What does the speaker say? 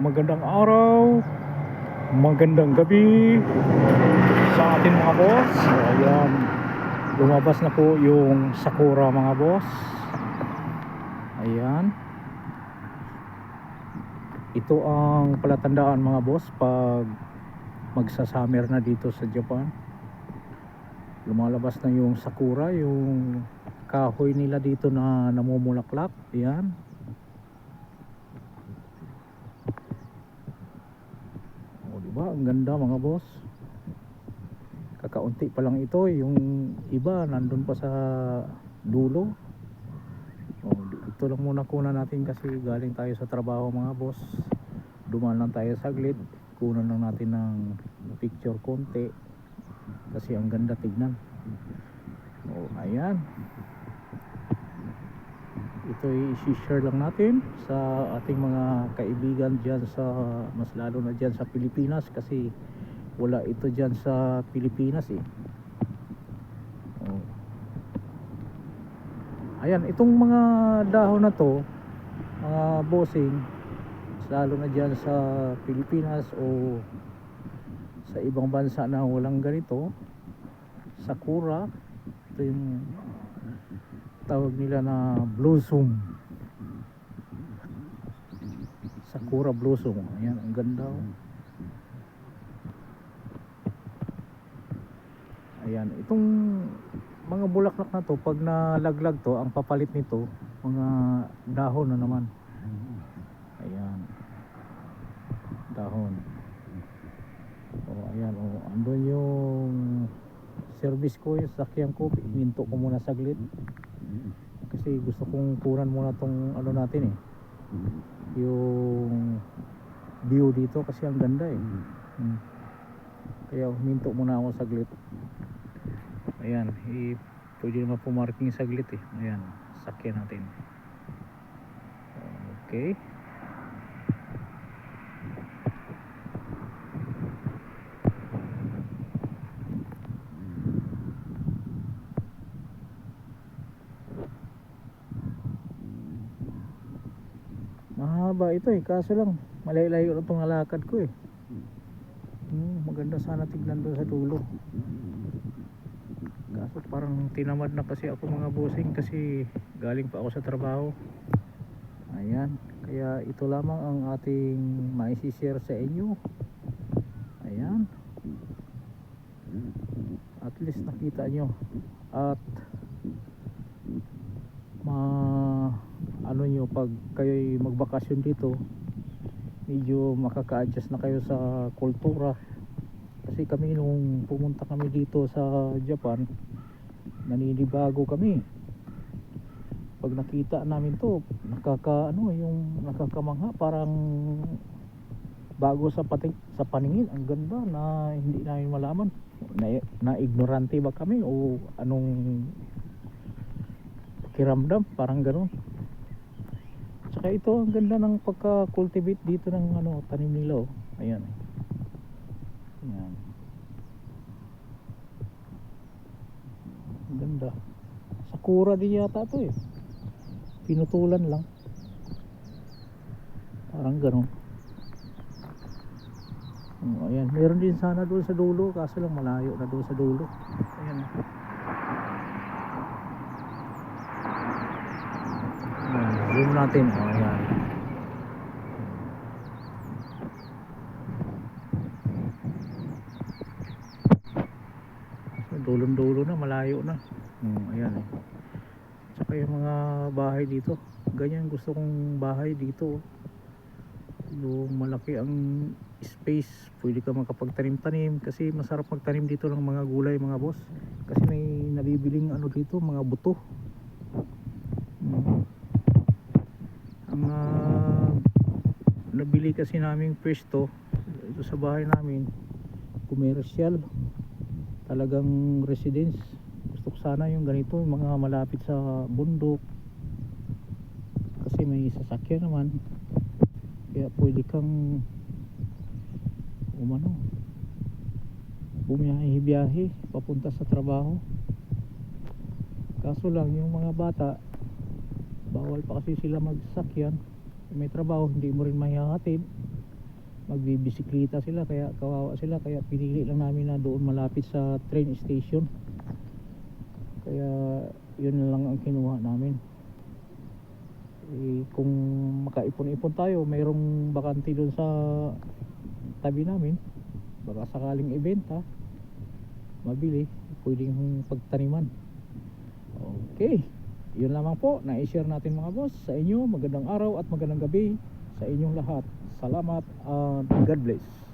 Magandang araw, magandang gabi sa atin mga boss. So, ayan, lumabas na po yung Sakura mga boss. Ayan, ito ang palatandaan mga boss pag magsa-summer na dito sa Japan. Lumalabas na yung Sakura, yung kahoy nila dito na namumulaklak. Ayan. Diba? Ang ganda mga boss. Kakaunti pa lang ito, yung iba nandun pa sa dulo. Ito lang muna kunan natin kasi galing tayo sa trabaho mga boss. Dumaan lang tayo saglit, kunan lang natin ng picture konti kasi ang ganda tignan. Ayan, ito i-share lang natin sa ating mga kaibigan dyan sa, mas lalo na dyan sa Pilipinas kasi wala ito dyan sa Pilipinas eh. Ayan, itong mga dahon na to mga bossing, mas lalo na dyan sa Pilipinas o sa ibang bansa na walang ganito, Sakura, ito yung tawag nila na blossom, Sakura blossom. Ayan, ang ganda. Ayan, itong mga bulaklak na to pag nalaglag to, ang papalit nito mga dahon na naman. Ayan, dahon. Ayan, andun yung service ko, yung sakyan ko. Minto ko muna saglit kasi gusto kong kunan muna tong ano natin eh, yung view dito kasi ang ganda eh. Kaya minto muna ako saglit. Ayan, pwede naman pumarking saglit eh. Ayan, sakyan natin. Okay. Mahaba ito eh, kaso lang malayo-layo lang itong nalakad ko eh. Maganda sana tignan doon sa dulo, kaso parang tinamad na kasi ako mga bossing kasi galing pa ako sa trabaho. Ayan, kaya ito lamang ang ating maisishare sa inyo. Ayan, at least nakita nyo at ano nyo pag kayo'y magbakasyon dito, medyo makaka-adjust na kayo sa kultura. Kasi kami nung pumunta kami dito sa Japan, naninibago kami pag nakita namin to. Yung nakakamangha, parang bago sa paningin. Ang ganda na hindi namin malaman na ignorante ba kami o anong pakiramdam, parang gano'n. Tsaka ito ang ganda ng pagka-cultivate dito ng tanim nila. Ayan. Ayan. Ang ganda. Sakura din yata ito eh. Pinutulan lang. Parang gano'n. Ayan. Meron din sana doon sa dulo, kaso lang malayo na doon sa dulo. Ayan. Zoom natin. Ayan. Dulong-dulo na, malayo na. Ayan eh. Tsaka yung mga bahay dito, ganyan gusto kong bahay dito. Yung malaki ang space, pwede ka makapagtanim-tanim kasi masarap magtanim dito ng mga gulay mga boss. Kasi may nabibiling dito, mga buto. Ang nabili kasi naming pwesto ito sa bahay namin, commercial, talagang residence. Gusto ko sana yung ganito, yung mga malapit sa bundok kasi may sasakyan naman, kaya pwede kang bumiyahe papunta sa trabaho. Kaso lang yung mga bata, bawal pa kasi sila magsakyan, may trabaho, hindi mo rin mahihatid. magbibisikleta sila, kaya kawawa sila, kaya pinili lang namin na doon malapit sa train station, kaya yun na lang ang kinuha namin. Kung makaipon-ipon tayo, mayroong bakante doon sa tabi namin, baka sakaling ibenta, mabili, pwedeng pagtaniman. Okay, yun lamang po na i-share natin mga boss sa inyo. Magandang araw at magandang gabi sa inyong lahat. Salamat at God bless.